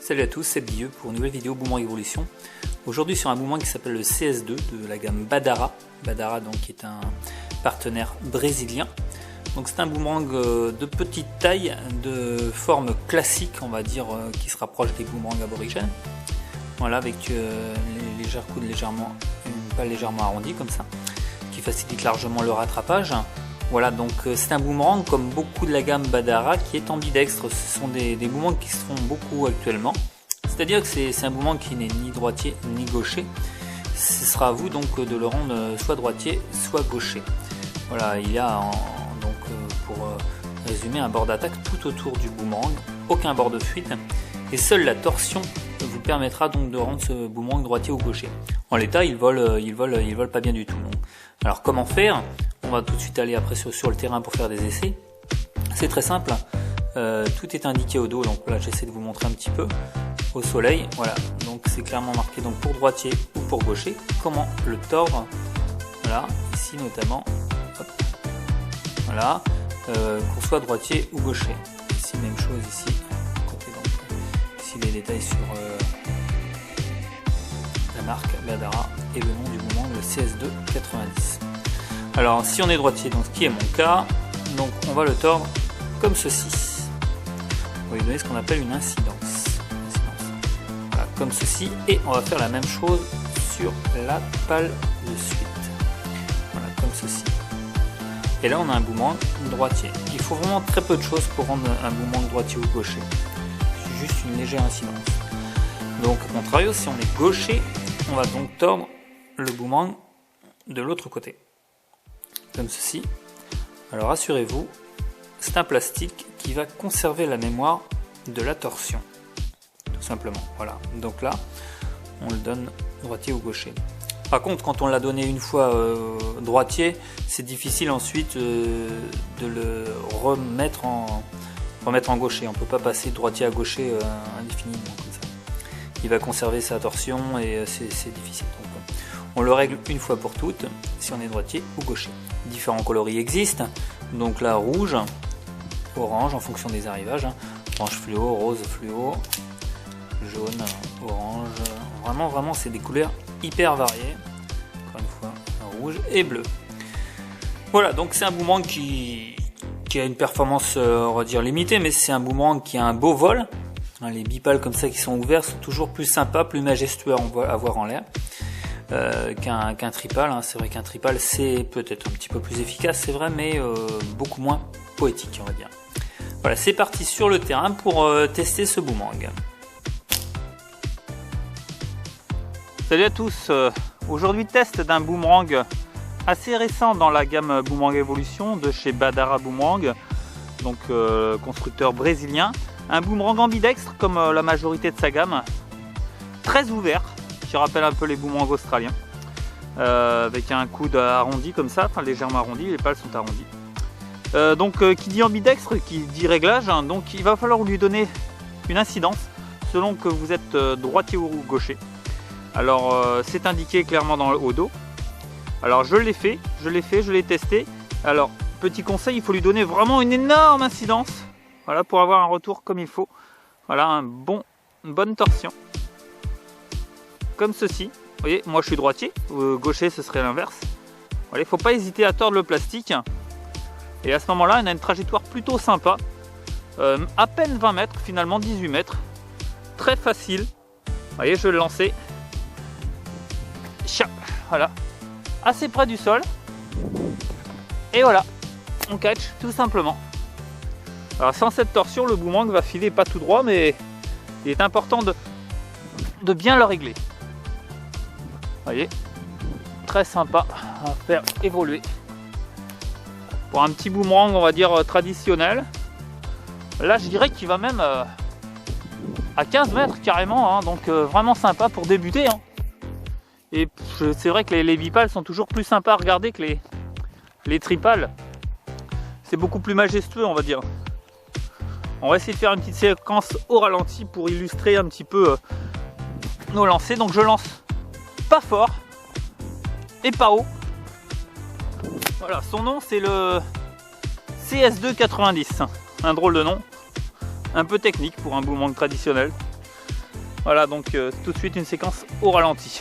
Salut à tous, c'est Bieux pour une nouvelle vidéo Boomerang Evolution. Aujourd'hui sur un boomerang qui s'appelle le CS2 de la gamme Badara. Badara donc qui est un partenaire brésilien. Donc c'est un boomerang de petite taille, de forme classique on va dire, qui se rapproche des boomerangs aborigènes. Voilà, avec les légères coudes légèrement, une pale légèrement arrondie comme ça, qui facilite largement le rattrapage. Voilà, donc c'est un boomerang comme beaucoup de la gamme Badara qui est ambidextre. Ce sont des boomerangs qui se font beaucoup actuellement. C'est-à-dire que c'est un boomerang qui n'est ni droitier ni gaucher. Ce sera à vous donc de le rendre soit droitier soit gaucher. Voilà, il y a donc pour résumer un bord d'attaque tout autour du boomerang, aucun bord de fuite, et seule la torsion vous permettra donc de rendre ce boomerang droitier ou gaucher. En l'état, il vole pas bien du tout. Donc. Alors comment faire? On va tout de suite aller après sur le terrain pour faire des essais. C'est très simple, tout est indiqué au dos, donc là j'essaie de vous montrer un petit peu au soleil. Voilà, donc c'est clairement marqué donc pour droitier ou pour gaucher. Comment le tordre? Voilà, ici notamment. Hop. Voilà, qu'on soit droitier ou gaucher. Ici même chose ici. Côté donc, ici les détails sur la marque Badara et le nom du boomerang, le CS2 90. Alors si on est droitier, donc ce qui est mon cas, donc on va le tordre comme ceci. On va lui donner ce qu'on appelle une incidence. Voilà, comme ceci, et on va faire la même chose sur la pale de suite. Voilà, comme ceci. Et là on a un boomerang droitier. Il faut vraiment très peu de choses pour rendre un boomerang droitier ou gaucher. C'est juste une légère incidence. Donc au contrario, si on est gaucher, on va donc tordre le boomerang de l'autre côté. Comme ceci. Alors assurez-vous, c'est un plastique qui va conserver la mémoire de la torsion. Tout simplement. Voilà. Donc là, on le donne droitier ou gaucher. Par contre, quand on l'a donné une fois droitier, c'est difficile ensuite de le remettre en gaucher. On ne peut pas passer droitier à gaucher indéfiniment comme ça. Il va conserver sa torsion et c'est difficile. Donc, on le règle une fois pour toutes si on est droitier ou gaucher. Différents coloris existent, donc là rouge, orange en fonction des arrivages, orange fluo, rose fluo, jaune, orange, vraiment c'est des couleurs hyper variées, encore une fois rouge et bleu. Voilà, donc c'est un boomerang qui a une performance on va dire limitée, mais c'est un boomerang qui a un beau vol. Les bipales comme ça qui sont ouverts sont toujours plus sympas, plus majestueux à voir en l'air. Qu'un tripale, hein. C'est vrai qu'un tripale c'est peut-être un petit peu plus efficace, c'est vrai, mais beaucoup moins poétique on va dire. Voilà, c'est parti sur le terrain pour tester ce boomerang. Salut à tous, aujourd'hui test d'un boomerang assez récent dans la gamme Boomerang Evolution de chez Badara Boomerang, donc constructeur brésilien. Un boomerang ambidextre comme la majorité de sa gamme, très ouvert, qui rappelle un peu les boomerangs australiens, avec un coude arrondi comme ça, enfin légèrement arrondi, les pales sont arrondies. Donc qui dit ambidextre, qui dit réglage, hein, donc il va falloir lui donner une incidence selon que vous êtes droitier ou gaucher. Alors c'est indiqué clairement au dos. Alors je l'ai fait, je l'ai testé. Alors petit conseil, il faut lui donner vraiment une énorme incidence, voilà, pour avoir un retour comme il faut. Voilà, une bonne torsion. Comme ceci. Vous voyez, moi je suis droitier, gaucher ce serait l'inverse. Voilà, il ne faut pas hésiter à tordre le plastique. Et à ce moment-là, on a une trajectoire plutôt sympa. À peine 20 mètres, finalement 18 mètres. Très facile. Vous voyez, je vais le lancer. Voilà. Assez près du sol. Et voilà. On catch tout simplement. Alors sans cette torsion, le boomerang va filer pas tout droit, mais il est important de bien le régler. Vous voyez, très sympa à faire évoluer. Pour un petit boomerang, on va dire traditionnel. Là, je dirais qu'il va même à 15 mètres carrément, hein, donc vraiment sympa pour débuter. Hein. Et c'est vrai que les bipales sont toujours plus sympas à regarder que les tripales. C'est beaucoup plus majestueux, on va dire. On va essayer de faire une petite séquence au ralenti pour illustrer un petit peu nos lancers. Donc je lance pas fort et pas haut. Voilà, son nom c'est le CS2 90, un drôle de nom, un peu technique pour un boomerang traditionnel. Voilà, donc tout de suite une séquence au ralenti.